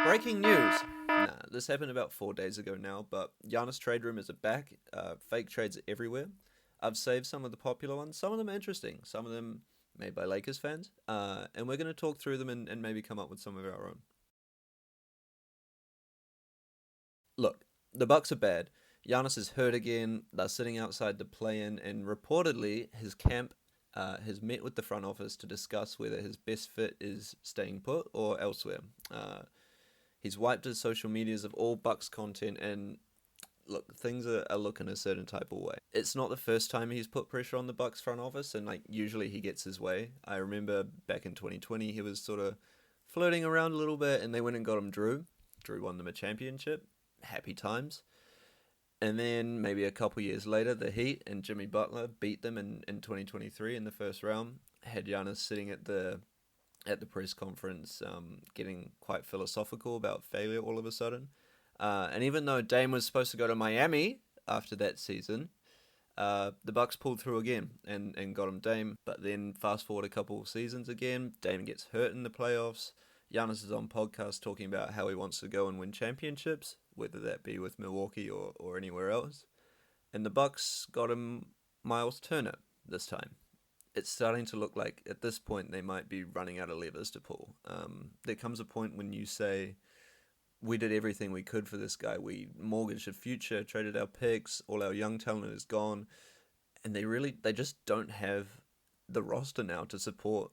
Breaking news. Nah, this happened about 4 days ago now, but Giannis trade rumors are back. Fake trades are everywhere. I've saved some of the popular ones. Some of them are interesting. Some of them made by Lakers fans. And we're going to talk through them and maybe come up with some of our own. Look, the Bucks are bad. Giannis is hurt again. They're sitting outside the play-in, and reportedly his camp has met with the front office to discuss whether his best fit is staying put or elsewhere. He's wiped his social medias of all Bucks content, and look, things are looking a certain type of way. It's not the first time he's put pressure on the Bucks front office, and usually he gets his way. I remember back in 2020 he was sort of flirting around a little bit, and they went and got him Jrue. Jrue won them a championship. Happy times. And then maybe a couple years later, the Heat and Jimmy Butler beat them in 2023 in the first round. Had Giannis sitting at the press conference, getting quite philosophical about failure all of a sudden. And even though Dame was supposed to go to Miami after that season, the Bucks pulled through again and got him Dame. But then fast forward a couple of seasons again, Dame gets hurt in the playoffs. Giannis is on podcast talking about how he wants to go and win championships, whether that be with Milwaukee or anywhere else. And the Bucks got him Miles Turner this time. It's starting to look like at this point they might be running out of levers to pull. There comes a point when you say, we did everything we could for this guy. We mortgaged a future, traded our picks, all our young talent is gone. And they just don't have the roster now to support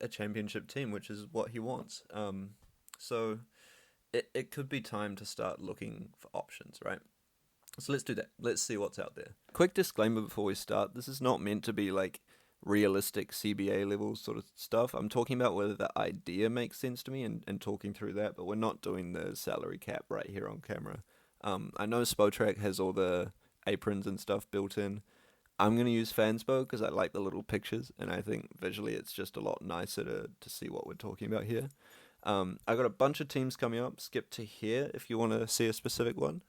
a championship team, which is what he wants. So it could be time to start looking for options, right? So let's do that. Let's see what's out there. Quick disclaimer before we start. This is not meant to be realistic CBA level sort of stuff. I'm talking about whether the idea makes sense to me and talking through that, but we're not doing the salary cap right here on camera. I know Spotrac has all the aprons and stuff built in. I'm going to use Fanspo because I like the little pictures, and I think visually it's just a lot nicer to see what we're talking about here. I got a bunch of teams coming up. Skip to here if you want to see a specific one.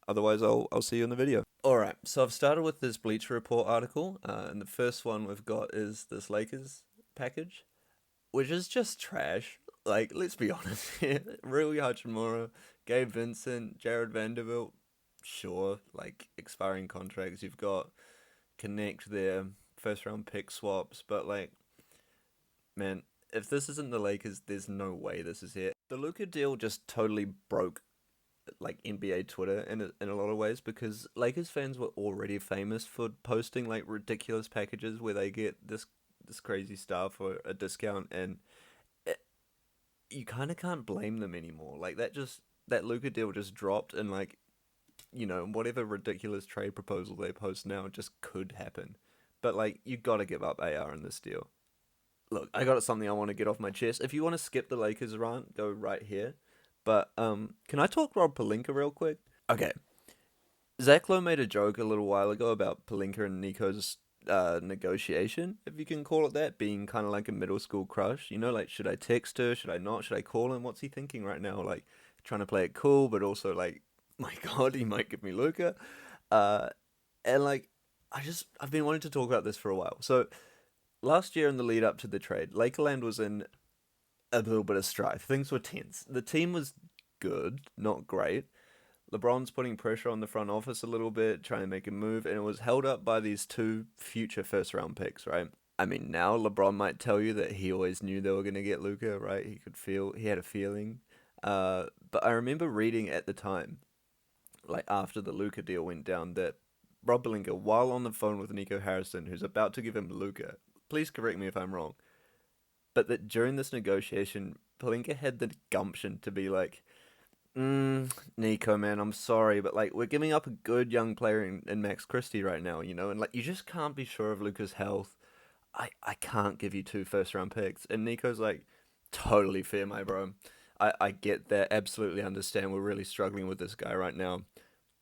Otherwise, I'll see you in the video. Alright, so I've started with this Bleacher Report article, and the first one we've got is this Lakers package, which is just trash. Let's be honest here. Rui Hachimura, Gabe Vincent, Jared Vanderbilt, sure, expiring contracts. You've got Connect there, first round pick swaps, but man, if this isn't the Lakers, there's no way this is it. The Luka deal just totally broke NBA Twitter in a lot of ways, because Lakers fans were already famous for posting ridiculous packages where they get this crazy star for a discount, and you kind of can't blame them anymore. That Luka deal just dropped, and whatever ridiculous trade proposal they post now just could happen. But you gotta give up AR in this deal. Look, I got something I want to get off my chest. If you want to skip the Lakers rant, go right here. But can I talk Rob Pelinka real quick? Okay. Zach Lowe made a joke a little while ago about Pelinka and Nico's negotiation, if you can call it that, being kind of like a middle school crush. Should I text her? Should I not? Should I call him? What's he thinking right now? Trying to play it cool, but also my God, he might give me Luka. And I've been wanting to talk about this for a while. So last year in the lead up to the trade, Lakerland was in a little bit of strife. Things were tense. The team was good, not great. LeBron's putting pressure on the front office a little bit, trying to make a move, and it was held up by these two future first-round picks, right? I mean, now LeBron might tell you that he always knew they were going to get Luka, right? He had a feeling. But I remember reading at the time, after the Luka deal went down, that Rob Pelinka, while on the phone with Nico Harrison, who's about to give him Luka, please correct me if I'm wrong, but that during this negotiation, Pelinka had the gumption to be Nico, man, I'm sorry, but we're giving up a good young player in Max Christie right now, and you just can't be sure of Luka's health. I can't give you 2 first-round picks. And Nico's totally fair, my bro. I get that, absolutely understand we're really struggling with this guy right now.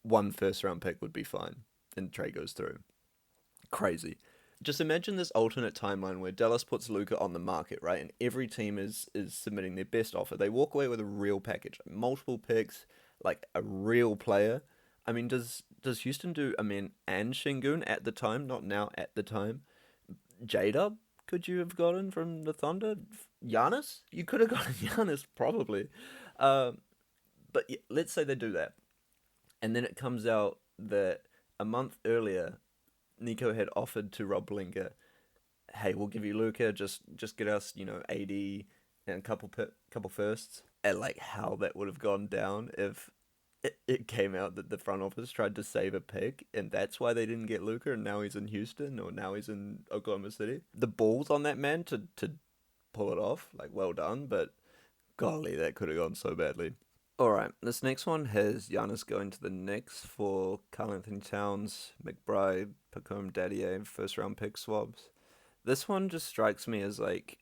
1 first-round pick would be fine. And trade goes through. Crazy. Just imagine this alternate timeline where Dallas puts Luka on the market, right? And every team is submitting their best offer. They walk away with a real package, multiple picks, a real player. I mean, does Houston do Amin and Şengün at the time? Not now, at the time. J-Dub, could you have gotten from the Thunder? Giannis? You could have gotten Giannis probably. Um, but yeah, let's say they do that, and then it comes out that a month earlier, Nico had offered to Rob Pelinka, "Hey, we'll give you Luca. Just get us, AD and a couple firsts." And like how that would have gone down if it came out that the front office tried to save a pick, and that's why they didn't get Luca, and now he's in Houston or now he's in Oklahoma City. The balls on that man to pull it off, like well done, but golly, that could have gone so badly. All right, this next one has Giannis going to the Knicks for Karl Anthony Towns, McBride, Pacome Dadier, first round pick swabs. This one just strikes me as like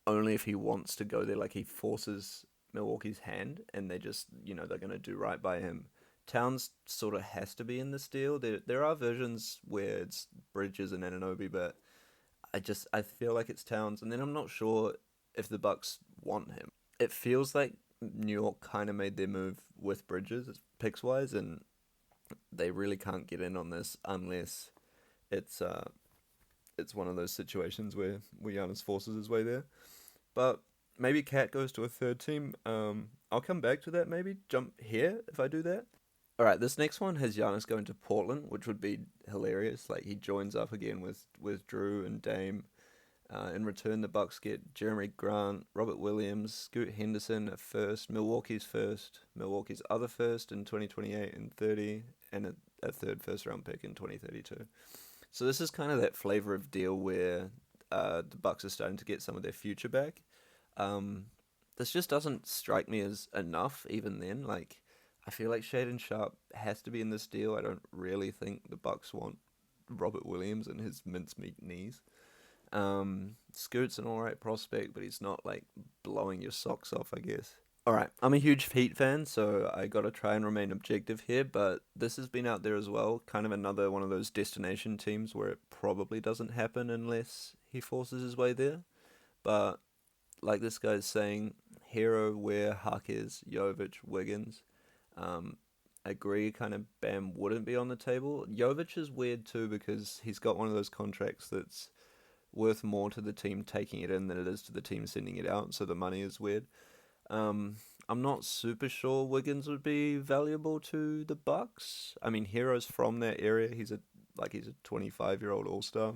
only if he wants to go there, like he forces Milwaukee's hand, and they just they're gonna do right by him. Towns sort of has to be in this deal. There are versions where it's Bridges and Anunoby, but I feel like it's Towns, and then I'm not sure if the Bucks want him. It feels like New York kind of made their move with Bridges picks wise, and they really can't get in on this unless it's it's one of those situations where Giannis forces his way there. But maybe Cat goes to a third team. I'll come back to that. Maybe jump here if I do that. All right, this next one has Giannis going to Portland, which would be hilarious. Like he joins up again with Jrue and Dame. In return, the Bucks get Jeremy Grant, Robert Williams, Scoot Henderson at first, Milwaukee's other first in 2028 and 30, and a third first round pick in 2032. So this is kind of that flavor of deal where the Bucks are starting to get some of their future back. This just doesn't strike me as enough even then. Like, I feel like Shaden Sharp has to be in this deal. I don't really think the Bucks want Robert Williams and his mincemeat knees. Scoot's an alright prospect, but he's not like blowing your socks off, I guess. Alright, I'm a huge Heat fan, so I gotta try and remain objective here, but this has been out there as well. Kind of another one of those destination teams where it probably doesn't happen unless he forces his way there. But like this guy's saying, Hero, Ware, Harkes, Jovic, Wiggins. Um, agree, kind of Bam wouldn't be on the table. Jovic is weird too because he's got one of those contracts that's worth more to the team taking it in than it is to the team sending it out, so the money is weird. I'm not super sure Wiggins would be valuable to the Bucks. I mean, Hero's from that area. He's a 25-year-old All-Star.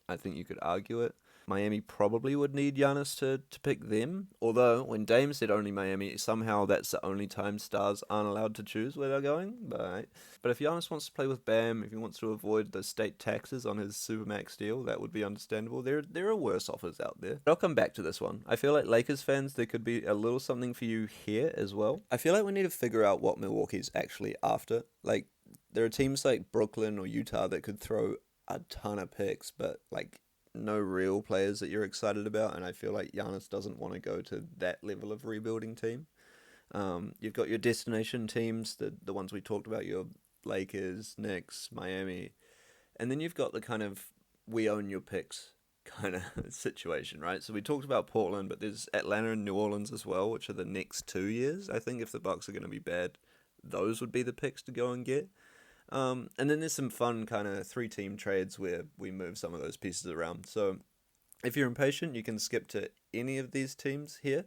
I think you could argue it. Miami probably would need Giannis to pick them. Although, when Dame said only Miami, somehow that's the only time stars aren't allowed to choose where they're going. But if Giannis wants to play with Bam, if he wants to avoid the state taxes on his Supermax deal, that would be understandable. There are worse offers out there. But I'll come back to this one. I feel like Lakers fans, there could be a little something for you here as well. I feel like we need to figure out what Milwaukee's actually after. Like, there are teams like Brooklyn or Utah that could throw a ton of picks, but like no real players that you're excited about, and I feel like Giannis doesn't want to go to that level of rebuilding team. You've got your destination teams, the ones we talked about, your Lakers, Knicks, Miami, and then you've got the kind of we own your picks kind of situation, right? So we talked about Portland, but there's Atlanta and New Orleans as well, which are the next 2 years. I think if the Bucks are going to be bad, those would be the picks to go and get. And then there's some fun kind of 3-team trades where we move some of those pieces around. So if you're impatient, you can skip to any of these teams here.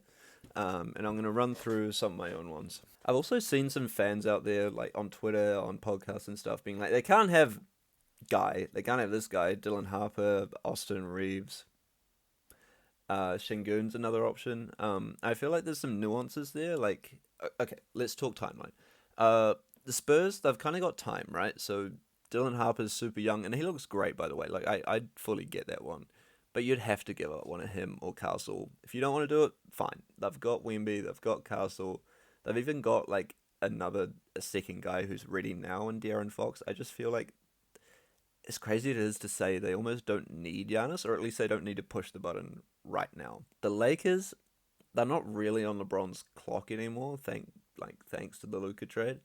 And I'm going to run through some of my own ones. I've also seen some fans out there, like on Twitter, on podcasts and stuff, being like, they can't have this guy, Dylan Harper, Austin Reeves. Şengün's another option. I feel like there's some nuances there. Like, okay, let's talk timeline. The Spurs, they've kind of got time, right? So Dylan Harper's super young, and he looks great, by the way. Like, I fully get that one. But you'd have to give up one of him or Castle. If you don't want to do it, fine. They've got Wemby, they've got Castle. They've even got, like, a second guy who's ready now in De'Aaron Fox. I just feel like, as crazy it is to say, they almost don't need Giannis, or at least they don't need to push the button right now. The Lakers, they're not really on LeBron's clock anymore, thanks to the Luka trade.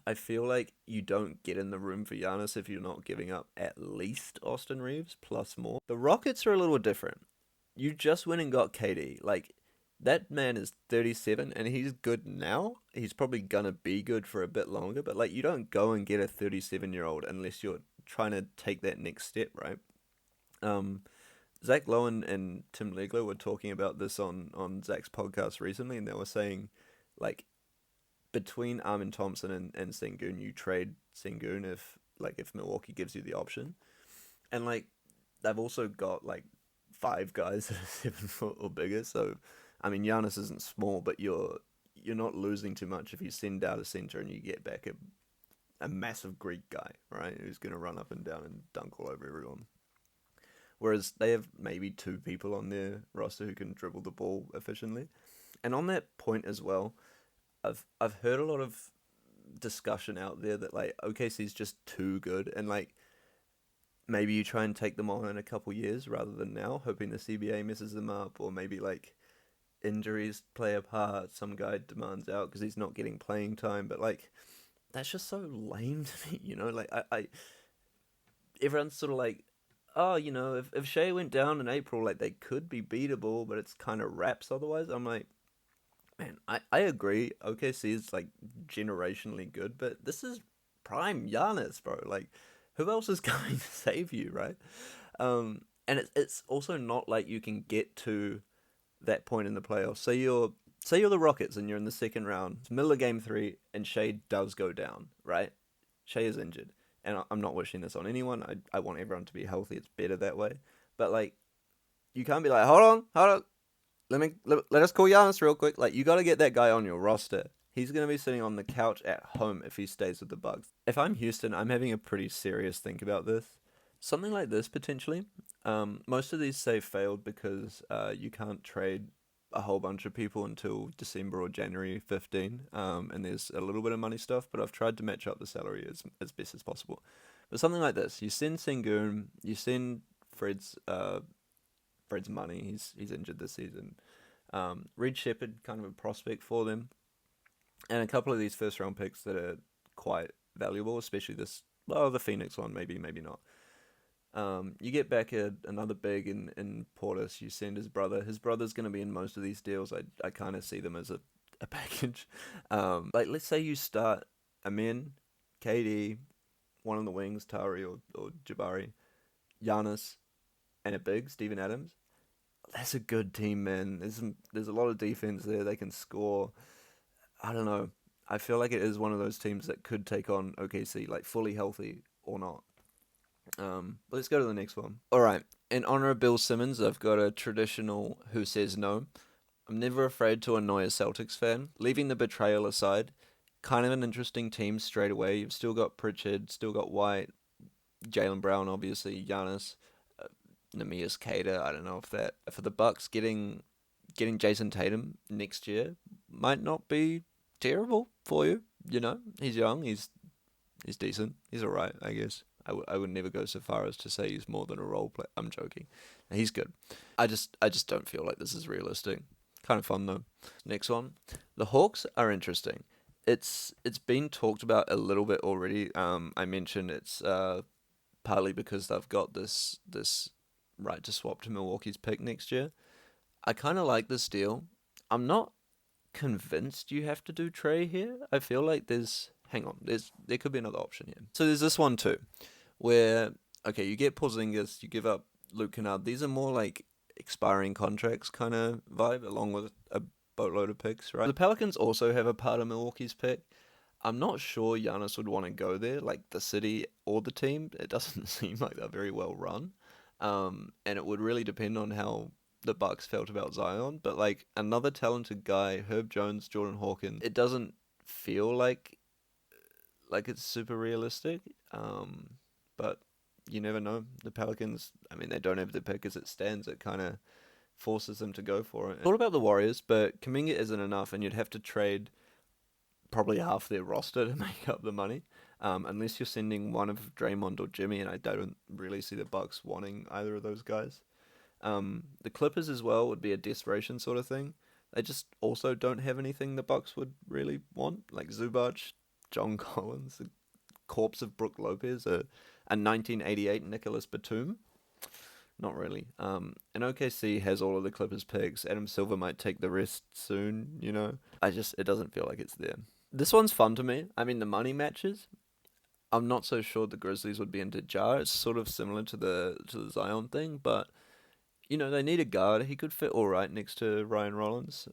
I feel like you don't get in the room for Giannis if you're not giving up at least Austin Reeves plus more. The Rockets are a little different. You just went and got KD. Like, that man is 37 and he's good now. He's probably gonna be good for a bit longer, but like, you don't go and get a 37-year-old unless you're trying to take that next step, right? Zach Lowe and Tim Legler were talking about this on Zach's podcast recently, and they were saying, like, between Armin Thompson and Sengun, you trade Sengun if Milwaukee gives you the option. And, like, they've also got, like, 5 guys that are 7 foot or bigger, so, I mean, Giannis isn't small, but you're not losing too much if you send out a center and you get back a massive Greek guy, right, who's going to run up and down and dunk all over everyone. Whereas they have maybe 2 people on their roster who can dribble the ball efficiently. And on that point as well, I've heard a lot of discussion out there that, like, OKC's just too good, and, like, maybe you try and take them on in a couple years rather than now, hoping the CBA messes them up, or maybe, like, injuries play a part, some guy demands out because he's not getting playing time, but, like, that's just so lame to me, like, I everyone's sort of like, oh, if Shea went down in April, like, they could be beatable, but it's kind of wraps otherwise. I'm like, man, I agree. OKC is, like, generationally good, but this is prime Giannis, bro. Like, who else is going to save you, right? And it's also not like you can get to that point in the playoffs. Say you're the Rockets and you're in the second round. It's middle of game 3, and Shea does go down, right? Shea is injured. And I'm not wishing this on anyone. I want everyone to be healthy. It's better that way. But, like, you can't be like, hold on. Let us call Giannis real quick. Like, you got to get that guy on your roster. He's going to be sitting on the couch at home if he stays with the Bucks. If I'm Houston, I'm having a pretty serious think about this. Something like this, potentially. Most of these say failed because you can't trade a whole bunch of people until December or January 15, and there's a little bit of money stuff, but I've tried to match up the salary as best as possible. But something like this, you send Sengun, you send Fred's money, he's injured this season. Reed Shepherd, kind of a prospect for them, and a couple of these first round picks that are quite valuable, especially the Phoenix one, maybe not. You get back another big in Portis. You send his brother. His brother's going to be in most of these deals. I kind of see them as a package. Like, let's say you start Amin, KD, one on the wings, Tari or Jabari, Giannis, and a big, Steven Adams. That's a good team, man. There's a lot of defense there. They can score. I don't know. I feel like it is one of those teams that could take on OKC, like, fully healthy or not. Let's go to the next one. Alright, in honor of Bill Simmons, I've got a traditional who says no. I'm never afraid to annoy a Celtics fan. Leaving the betrayal aside, kind of an interesting team straight away. You've still got Pritchard, still got White, Jaylen Brown, obviously, Giannis, Neemias Queta. I don't know if that, for the Bucks, getting Jason Tatum next year might not be terrible for you. He's young, he's decent, he's alright, I guess. I would never go so far as to say he's more than a role player. I'm joking. He's good. I just don't feel like this is realistic. Kind of fun though. Next one. The Hawks are interesting. It's been talked about a little bit already. I mentioned it's partly because they've got this right to swap to Milwaukee's pick next year. I kind of like this deal. I'm not convinced you have to do Trey here. I feel like there could be another option here. So there's this one too, where, okay, you get Porzingis, you give up Luke Kennard. These are more like expiring contracts kind of vibe, along with a boatload of picks, right? The Pelicans also have a part of Milwaukee's pick. I'm not sure Giannis would want to go there, like the city or the team. It doesn't seem like they're very well run. And it would really depend on how the Bucks felt about Zion. But, like, another talented guy, Herb Jones, Jordan Hawkins, it doesn't feel like it's super realistic. But you never know. The Pelicans, I mean, they don't have the pick as it stands. It kind of forces them to go for it. I thought about the Warriors, but Kuminga isn't enough, and you'd have to trade probably half their roster to make up the money, unless you're sending one of Draymond or Jimmy, and I don't really see the Bucks wanting either of those guys. The Clippers as well would be a desperation sort of thing. They just also don't have anything the Bucks would really want, like Zubac, John Collins, the corpse of Brook Lopez, a 1988 Nicholas Batum. Not really. And OKC has all of the Clippers picks. Adam Silver might take the rest soon, it doesn't feel like it's there. This one's fun to me. I mean, the money matches. I'm not so sure the Grizzlies would be into Ja. It's sort of similar to the Zion thing, but They need a guard. He could fit all right next to Ryan Rollins.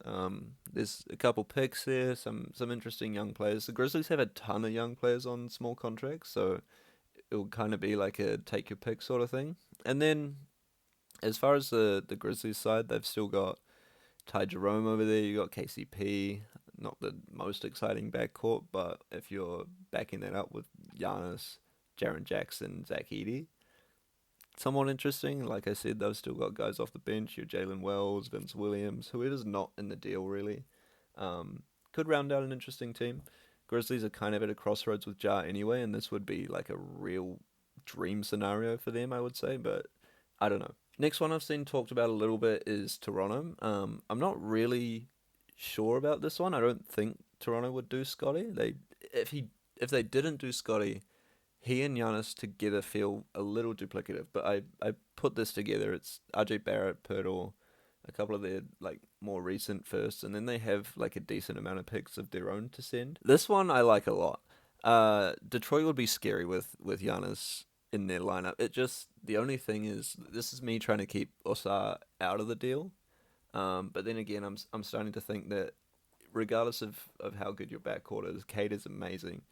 There's a couple picks there, some interesting young players. The Grizzlies have a ton of young players on small contracts, so it'll kind of be like a take your pick sort of thing. And then as far as the Grizzlies side, they've still got Ty Jerome over there. You got KCP. Not the most exciting backcourt, but if you're backing that up with Giannis, Jaren Jackson, Zach Edey, somewhat interesting. Like I said, they've still got guys off the bench. Your Jalen Wells, Vince Williams, whoever's not in the deal really. Could round out an interesting team. Grizzlies are kind of at a crossroads with Ja anyway, and this would be like a real dream scenario for them, I would say, but I don't know. Next one I've seen talked about a little bit is Toronto. I'm not really sure about this one. I don't think Toronto would do Scotty. If they didn't do Scotty, he and Giannis together feel a little duplicative. But I put this together. It's RJ Barrett, Pirtle, a couple of their like more recent firsts, and then they have like a decent amount of picks of their own to send. This one I like a lot. Detroit would be scary with Giannis in their lineup. The only thing is this is me trying to keep Osar out of the deal. But then again, I'm starting to think that regardless of how good your backcourt is, Cade is amazing,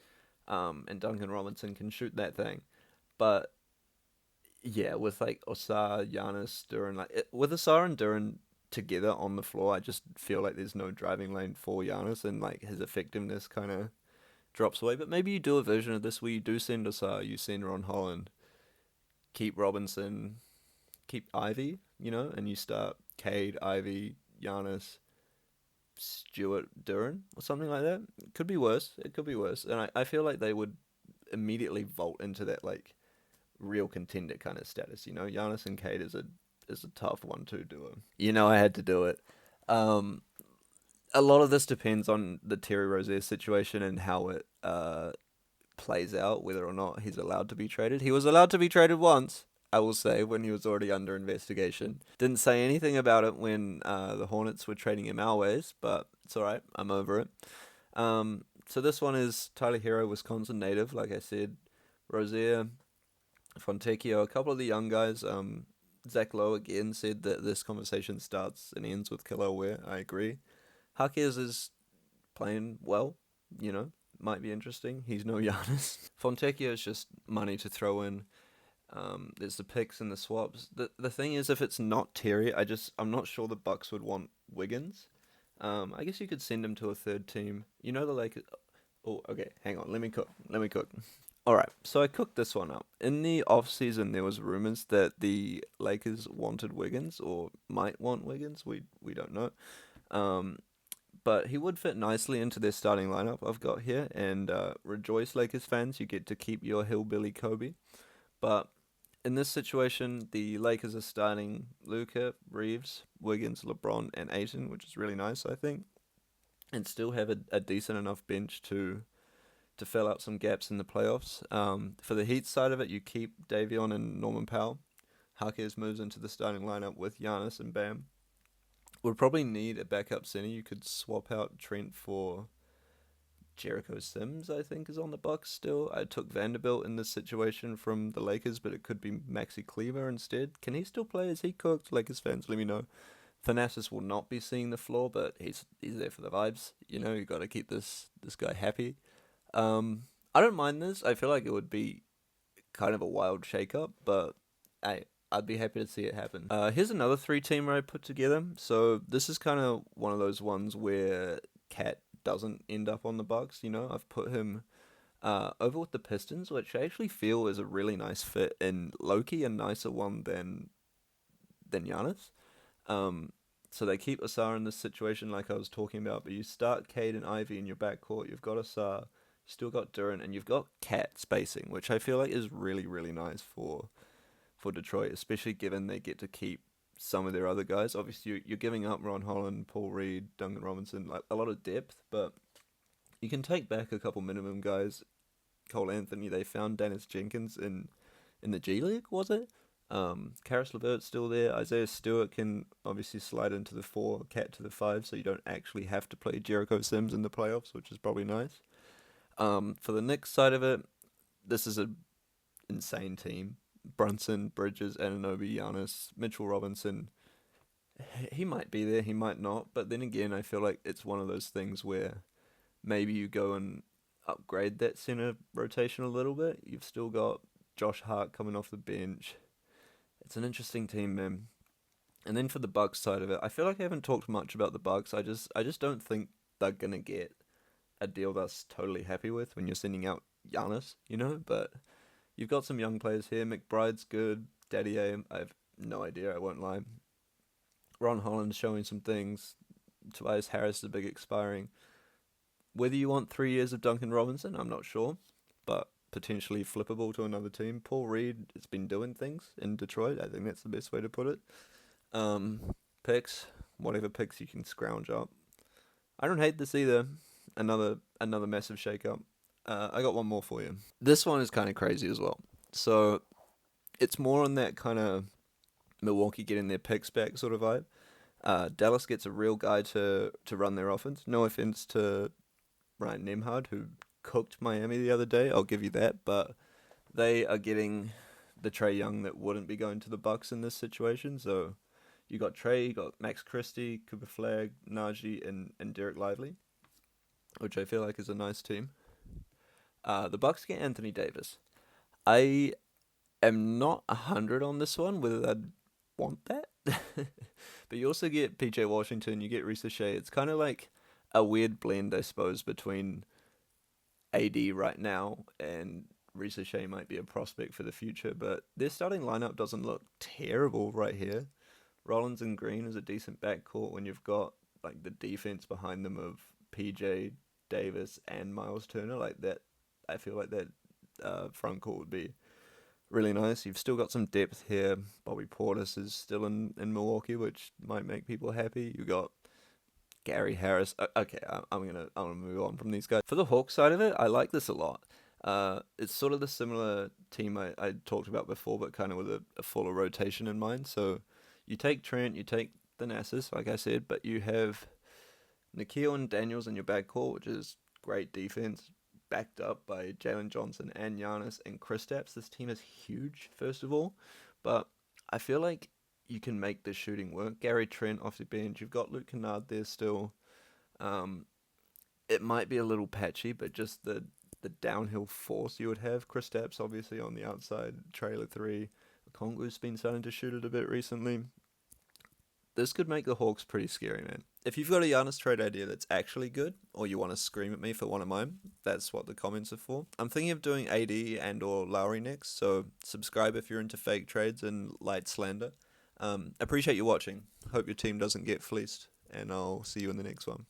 and Duncan Robinson can shoot that thing. But yeah, with like Osar, Giannis, Duran, with Osar and Duran together on the floor, I just feel like there's no driving lane for Giannis, and like his effectiveness kind of drops away. But maybe you do a version of this where you do send Osar, you send Ron Holland, keep Robinson, keep Ivy, and you start Cade, Ivy, Giannis, Stewart, Duran, or something like that. It could be worse. It could be worse. And I feel like they would immediately vault into that like real contender kind of status. Giannis and Cade is a tough 1-2 duo. I had to do it. A lot of this depends on the Terry Rozier situation and how it plays out, whether or not he's allowed to be traded. He was allowed to be traded once, I will say, when he was already under investigation. Didn't say anything about it when the Hornets were trading him our ways, but it's alright, I'm over it. So this one is Tyler Hero, Wisconsin native, like I said. Rozier, Fontecchio, a couple of the young guys. Zach Lowe again said that this conversation starts and ends with Killer Ware. I agree. Jaquez is playing well, might be interesting. He's no Giannis. Fontecchio is just money to throw in. There's the picks and the swaps. The thing is, if it's not Terry, I'm not sure the Bucks would want Wiggins. I guess you could send him to a third team. The Lakers. Oh, okay. Hang on. Let me cook. All right. So I cooked this one up. In the off season, there was rumors that the Lakers wanted Wiggins or might want Wiggins. We don't know. But he would fit nicely into their starting lineup I've got here. And rejoice, Lakers fans, you get to keep your hillbilly Kobe. But in this situation, the Lakers are starting Luka, Reeves, Wiggins, LeBron, and Ayton, which is really nice, I think. And still have a decent enough bench to fill out some gaps in the playoffs. For the Heat side of it, you keep Davion and Norman Powell. Jaquez moves into the starting lineup with Giannis and Bam. Would probably need a backup center. You could swap out Trent for Jericho Sims, I think, is on the Bucks still. I took Vanderbilt in this situation from the Lakers, but it could be Maxi Kleber instead. Can he still play? Is he cooked? Lakers fans, let me know. Thanasis will not be seeing the floor, but he's there for the vibes. You got to keep this guy happy. I don't mind this. I feel like it would be kind of a wild shake-up, but hey, I'd be happy to see it happen. Here's another 3-teamer I put together. So this is kind of one of those ones where Cat doesn't end up on the Bucks. I've put him over with the Pistons, which I actually feel is a really nice fit, and low-key a nicer one than Giannis. So they keep Asar in this situation like I was talking about, but you start Cade and Ivy in your backcourt, you've got Asar, you still got Duran, and you've got Cat spacing, which I feel like is really, really nice for Detroit, especially given they get to keep some of their other guys. Obviously, you're giving up Ron Holland, Paul Reed, Duncan Robinson, like a lot of depth, but you can take back a couple minimum guys. Cole Anthony, they found Dennis Jenkins in the G League, was it? Karis LeVert's still there. Isaiah Stewart can obviously slide into the 4, Cat to the 5, so you don't actually have to play Jericho Sims in the playoffs, which is probably nice. For the Knicks side of it, this is an insane team. Brunson, Bridges, Anunoby, Giannis, Mitchell Robinson. He might be there, he might not. But then again, I feel like it's one of those things where maybe you go and upgrade that center rotation a little bit. You've still got Josh Hart coming off the bench. It's an interesting team, man. And then for the Bucks side of it, I feel like I haven't talked much about the Bucks. I just don't think they're gonna get a deal that's totally happy with when you're sending out Giannis, But you've got some young players here. McBride's good. Daddy A, I have no idea. I won't lie. Ron Holland's showing some things. Tobias Harris is a big expiring. Whether you want 3 years of Duncan Robinson, I'm not sure, but potentially flippable to another team. Paul Reed has been doing things in Detroit. I think that's the best way to put it. Picks, whatever picks you can scrounge up. I don't hate this either. Another massive shake-up. I got one more for you. This one is kind of crazy as well. So it's more on that kind of Milwaukee getting their picks back sort of vibe. Dallas gets a real guy to run their offense. No offense to Ryan Nembhard, who cooked Miami the other day. I'll give you that, but they are getting the Trae Young that wouldn't be going to the Bucks in this situation. So you got Trae, you got Max Christie, Cooper Flagg, Najee, and Derek Lively, which I feel like is a nice team. The Bucks get Anthony Davis. I am not 100 on this one, whether I'd want that. But you also get PJ Washington, you get Risa Shea. It's kind of like a weird blend, I suppose, between AD right now and Risa Shea might be a prospect for the future. But their starting lineup doesn't look terrible right here. Rollins and Green is a decent backcourt when you've got like the defense behind them of PJ, Davis, and Miles Turner. Like that, I feel like that front court would be really nice. You've still got some depth here. Bobby Portis is still in Milwaukee, which might make people happy. You got Gary Harris. Okay, I'm gonna move on from these guys. For the Hawks side of it, I like this a lot. It's sort of the similar team I talked about before, but kind of with a fuller rotation in mind. So you take Trent, you take Thanasis, like I said, but you have Nikhil and Daniels in your backcourt, which is great defense, backed up by Jalen Johnson and Giannis and Kristaps. This team is huge, first of all, but I feel like you can make the shooting work. Gary Trent off the bench, you've got Luke Kennard there still. It might be a little patchy, but just the downhill force you would have. Kristaps obviously on the outside, trailer 3. Kongu's been starting to shoot it a bit recently. This could make the Hawks pretty scary, man. If you've got a Giannis trade idea that's actually good, or you want to scream at me for one of mine, that's what the comments are for. I'm thinking of doing AD and or Lowry next, so subscribe if you're into fake trades and light slander. Appreciate you watching. Hope your team doesn't get fleeced, and I'll see you in the next one.